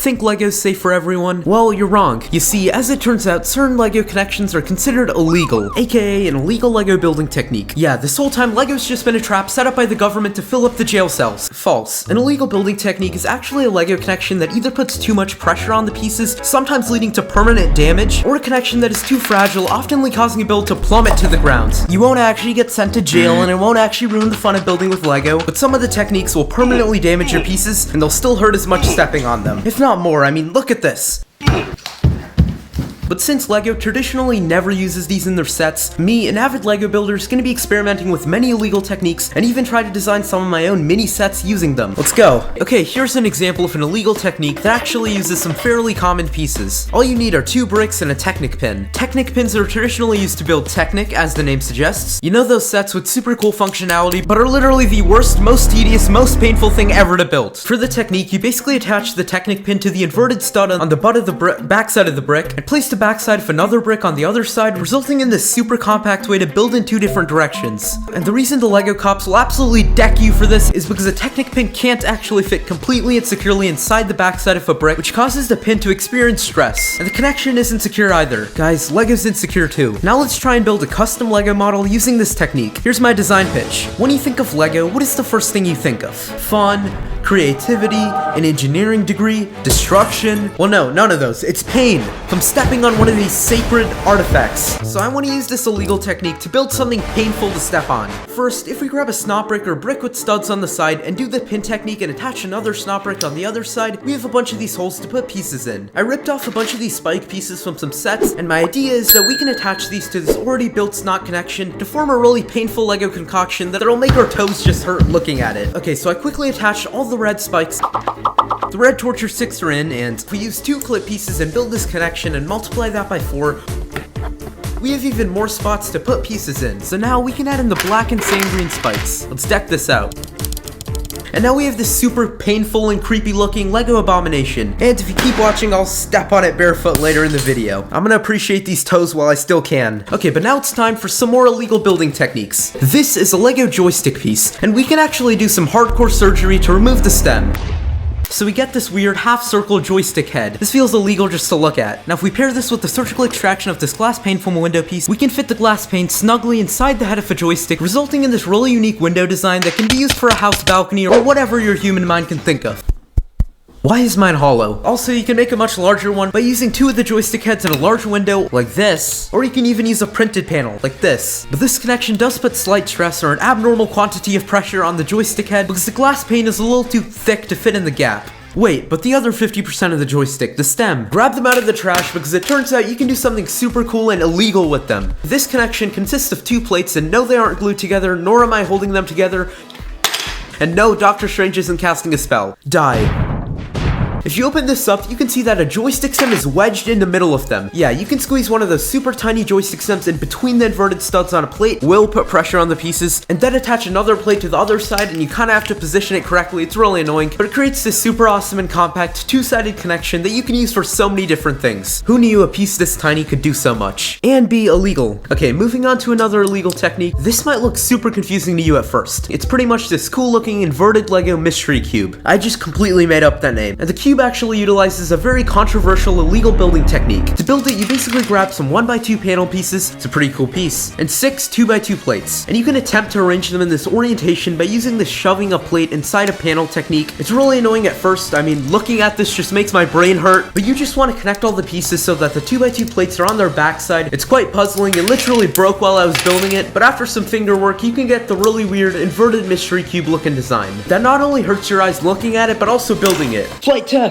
think Lego's safe for everyone? Well, you're wrong. You see, as it turns out, certain Lego connections are considered illegal, aka an illegal Lego building technique. Yeah, this whole time Lego's just been a trap set up by the government to fill up the jail cells. False. An illegal building technique is actually a Lego connection that either puts too much pressure on the pieces, sometimes leading to permanent damage, or a connection that is too fragile, often causing a build to plummet to the ground. You won't actually get sent to jail, and it won't actually ruin the fun of building with Lego, but some of the techniques will permanently damage your pieces, and they'll still hurt as much stepping on them. If not more. I mean, look at this. But since Lego traditionally never uses these in their sets, me, an avid Lego builder, is going to be experimenting with many illegal techniques and even try to design some of my own mini sets using them. Let's go. Okay, here's an example of an illegal technique that actually uses some fairly common pieces. All you need are 2 bricks and a Technic pin. Technic pins are traditionally used to build Technic, as the name suggests. You know those sets with super cool functionality, but are literally the worst, most tedious, most painful thing ever to build. For the technique, you basically attach the Technic pin to the inverted stud on the butt of the backside of the brick, and place the backside of another brick on the other side, resulting in this super compact way to build in 2 different directions. And the reason the Lego cops will absolutely deck you for this is because a Technic pin can't actually fit completely and securely inside the backside of a brick, which causes the pin to experience stress. And the connection isn't secure either. Guys, Lego's insecure too. Now let's try and build a custom Lego model using this technique. Here's my design pitch. When you think of Lego, what is the first thing you think of? Fun, creativity, an engineering degree, destruction. Well, no, none of those. It's pain from stepping on one of these sacred artifacts. So I want to use this illegal technique to build something painful to step on. First, if we grab a snot brick or brick with studs on the side and do the pin technique and attach another snot brick on the other side, we have a bunch of these holes to put pieces in. I ripped off a bunch of these spike pieces from some sets, and my idea is that we can attach these to this already built snot connection to form a really painful Lego concoction that'll make our toes just hurt looking at it. Okay, so I quickly attached all the red spikes. The red torture sticks are in, and if we use 2 clip pieces and build this connection and multiply that by 4, we have even more spots to put pieces in. So now we can add in the black and sand green spikes. Let's deck this out. And now we have this super painful and creepy looking Lego abomination. And if you keep watching, I'll step on it barefoot later in the video. I'm gonna appreciate these toes while I still can. Okay, but now it's time for some more illegal building techniques. This is a Lego joystick piece, and we can actually do some hardcore surgery to remove the stem. So we get this weird half-circle joystick head. This feels illegal just to look at. Now if we pair this with the surgical extraction of this glass pane from a window piece, we can fit the glass pane snugly inside the head of a joystick, resulting in this really unique window design that can be used for a house balcony or whatever your human mind can think of. Why is mine hollow? Also, you can make a much larger one by using 2 of the joystick heads in a large window like this, or you can even use a printed panel like this. But this connection does put slight stress or an abnormal quantity of pressure on the joystick head because the glass pane is a little too thick to fit in the gap. Wait, but the other 50% of the joystick, the stem, grab them out of the trash because it turns out you can do something super cool and illegal with them. This connection consists of 2 plates, and no, they aren't glued together, nor am I holding them together. And no, Doctor Strange isn't casting a spell. Die. If you open this up, you can see that a joystick stem is wedged in the middle of them. Yeah, you can squeeze one of those super tiny joystick stems in between the inverted studs on a plate, will put pressure on the pieces, and then attach another plate to the other side, and you kind of have to position it correctly. It's really annoying, but it creates this super awesome and compact 2-sided connection that you can use for so many different things. Who knew a piece this tiny could do so much? And be illegal. Okay, moving on to another illegal technique. This might look super confusing to you at first. It's pretty much this cool looking inverted Lego mystery cube. I just completely made up that name. And the cube actually utilizes a very controversial illegal building technique. To build it, you basically grab some 1x2 panel pieces, it's a pretty cool piece, and 6 2x2 plates. And you can attempt to arrange them in this orientation by using this shoving a plate inside a panel technique. It's really annoying at first. I mean, looking at this just makes my brain hurt, but you just want to connect all the pieces so that the 2x2 plates are on their backside. It's quite puzzling. It literally broke while I was building it, but after some finger work, you can get the really weird inverted mystery cube looking design that not only hurts your eyes looking at it, but also building it. Flight test!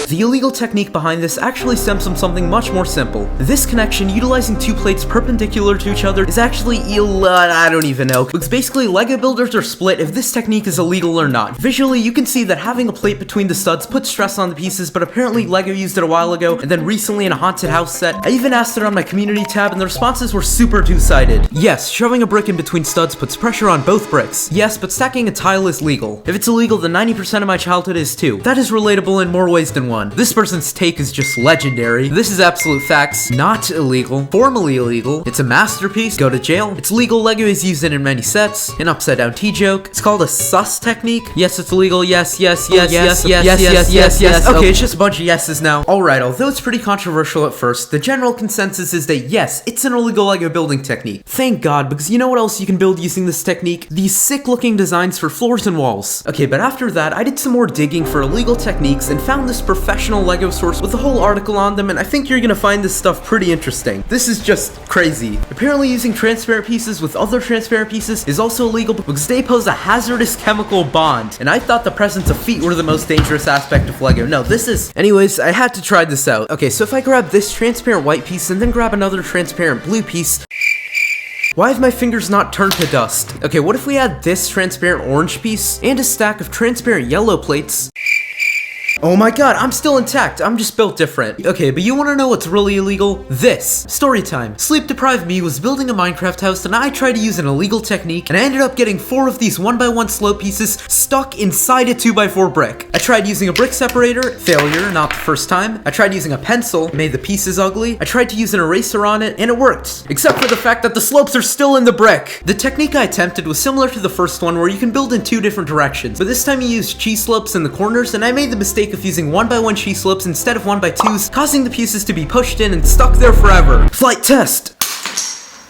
The illegal technique behind this actually stems from something much more simple. This connection, utilizing 2 plates perpendicular to each other, is actually I don't even know, because basically Lego builders are split if this technique is illegal or not. Visually, you can see that having a plate between the studs puts stress on the pieces, but apparently Lego used it a while ago, and then recently in a haunted house set. I even asked it on my community tab, and the responses were super 2-sided. Yes, shoving a brick in between studs puts pressure on both bricks. Yes, but stacking a tile is legal. If it's illegal, then 90% of my childhood is too. That is relatable in more ways than one. one. This person's take is just legendary. This is absolute facts. Not illegal. Formally illegal. It's a masterpiece. Go to jail. It's legal. Lego is used in many sets. An upside down T joke. It's called a sus technique. Yes, it's illegal. Yes. Okay, it's just a bunch of yeses now. Alright, although it's pretty controversial at first, the general consensus is that yes, it's an illegal Lego building technique. Thank God, because you know what else you can build using this technique? These sick looking designs for floors and walls. Okay, but after that, I did some more digging for illegal techniques and found this professional Lego source with a whole article on them, and I think you're gonna find this stuff pretty interesting. This is just crazy. Apparently using transparent pieces with other transparent pieces is also illegal because they pose a hazardous chemical bond, and I thought the presence of feet were the most dangerous aspect of Lego. No, this is... Anyways, I had to try this out. Okay, so if I grab this transparent white piece and then grab another transparent blue piece... Why have my fingers not turned to dust? Okay, what if we had this transparent orange piece and a stack of transparent yellow plates? Oh my god, I'm still intact. I'm just built different. Okay, but you want to know what's really illegal? This. Story time. Sleep-deprived me was building a Minecraft house and I tried to use an illegal technique and I ended up getting 4 of these 1x1 slope pieces stuck inside a 2x4 brick. I tried using a brick separator. Failure, not the first time. I tried using a pencil. Made the pieces ugly. I tried to use an eraser on it and it worked. Except for the fact that the slopes are still in the brick. The technique I attempted was similar to the first one where you can build in 2 different directions, but this time you used cheese slopes in the corners and I made the mistake of using 1x1 cheese slopes instead of 1x2s, causing the pieces to be pushed in and stuck there forever. Flight test!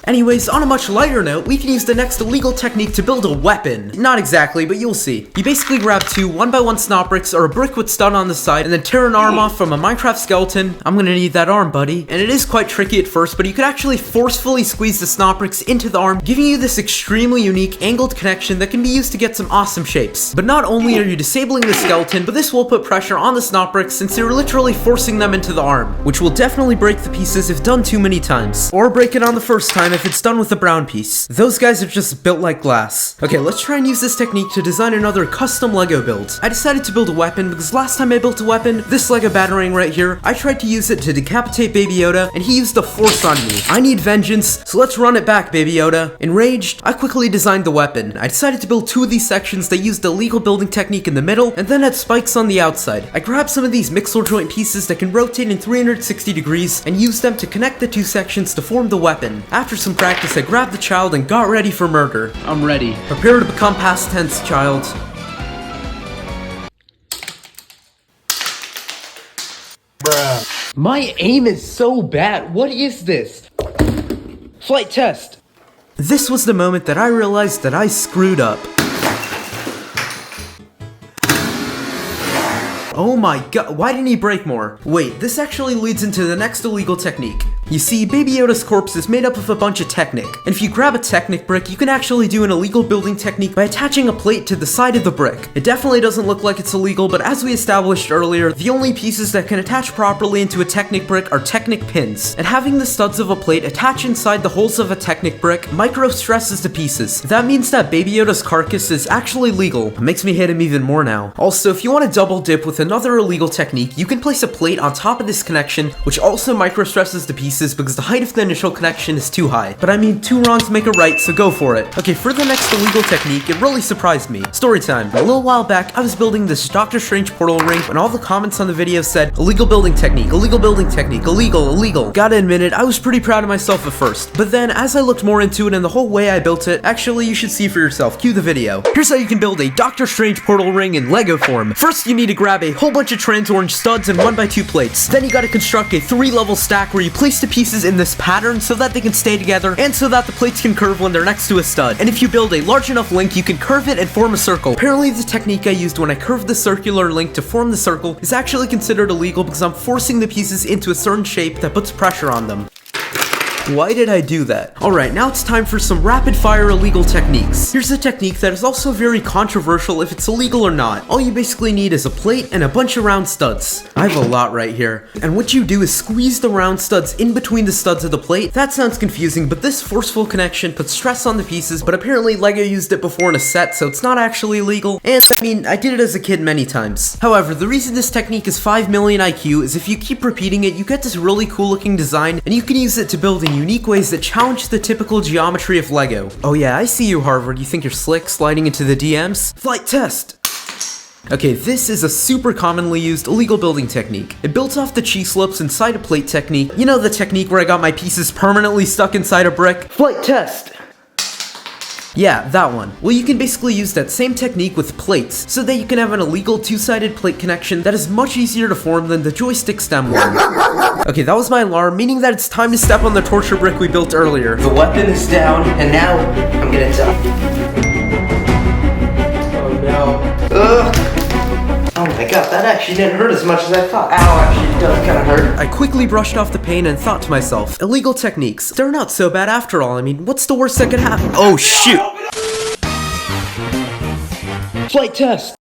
Anyways, on a much lighter note, we can use the next illegal technique to build a weapon. Not exactly, but you'll see. You basically grab 2 1x1 snot bricks or a brick with stud on the side and then tear an arm off from a Minecraft skeleton. I'm gonna need that arm, buddy. And it is quite tricky at first, but you could actually forcefully squeeze the snot bricks into the arm, giving you this extremely unique angled connection that can be used to get some awesome shapes. But not only are you disabling the skeleton, but this will put pressure on the snot bricks since you're literally forcing them into the arm, which will definitely break the pieces if done too many times. Or break it on the first time if it's done with the brown piece. Those guys are just built like glass. Okay, let's try and use this technique to design another custom Lego build. I decided to build a weapon because last time I built a weapon, this Lego batarang right here, I tried to use it to decapitate Baby Yoda and he used the force on me. I need vengeance, so let's run it back, Baby Yoda. Enraged, I quickly designed the weapon. I decided to build 2 of these sections that used the legal building technique in the middle and then had spikes on the outside. I grabbed some of these mixer joint pieces that can rotate in 360 degrees and used them to connect the 2 sections to form the weapon. After some practice, I grabbed the child and got ready for murder. I'm ready. Prepare to become past tense, child. Bruh. My aim is so bad. What is this? Flight test. This was the moment that I realized that I screwed up. Oh my god, why didn't he break more? Wait, this actually leads into the next illegal technique. You see, Baby Yoda's corpse is made up of a bunch of Technic, and if you grab a Technic brick, you can actually do an illegal building technique by attaching a plate to the side of the brick. It definitely doesn't look like it's illegal, but as we established earlier, the only pieces that can attach properly into a Technic brick are Technic Pins, and having the studs of a plate attach inside the holes of a Technic brick micro-stresses the pieces. That means that Baby Yoda's carcass is actually legal. It makes me hate him even more now. Also, if you want to double dip with another illegal technique, you can place a plate on top of this connection, which also micro-stresses the pieces because the height of the initial connection is too high. But I mean, 2 wrongs make a right, so go for it. Okay, for the next illegal technique, it really surprised me. Story time. A little while back, I was building this Doctor Strange portal ring when all the comments on the video said, illegal building technique, illegal. Gotta admit it, I was pretty proud of myself at first. But then, as I looked more into it and the whole way I built it, actually, you should see for yourself. Cue the video. Here's how you can build a Doctor Strange portal ring in Lego form. First, you need to grab a whole bunch of trans orange studs and 1x2 plates. Then you gotta construct a 3-level stack where you place the pieces in this pattern so that they can stay together and so that the plates can curve when they're next to a stud. And if you build a large enough link, you can curve it and form a circle. Apparently, the technique I used when I curved the circular link to form the circle is actually considered illegal because I'm forcing the pieces into a certain shape that puts pressure on them. Why did I do that? Alright, now it's time for some rapid fire illegal techniques. Here's a technique that is also very controversial if it's illegal or not. All you basically need is a plate and a bunch of round studs. I have a lot right here. And what you do is squeeze the round studs in between the studs of the plate. That sounds confusing, but this forceful connection puts stress on the pieces, but apparently Lego used it before in a set, so it's not actually illegal. And I mean, I did it as a kid many times. However, the reason this technique is 5 million IQ is if you keep repeating it, you get this really cool looking design, and you can use it to build in unique ways that challenge the typical geometry of Lego. Oh yeah, I see you, Harvard. You think you're slick sliding into the DMs? Flight test! Okay, this is a super commonly used illegal building technique. It builds off the cheese slopes inside a plate technique. You know, the technique where I got my pieces permanently stuck inside a brick? Flight test! Yeah, that one. Well, you can basically use that same technique with plates, so that you can have an illegal two-sided plate connection that is much easier to form than the joystick stem one. Okay, that was my alarm, meaning that it's time to step on the torture brick we built earlier. The weapon is down, and now I'm gonna die. Oh no. Ugh! Oh my god, that actually didn't hurt as much as I thought. Ow, actually it does kinda hurt. I quickly brushed off the pain and thought to myself, illegal techniques, they're not so bad after all. I mean, what's the worst that could happen? Oh shoot! Flight test!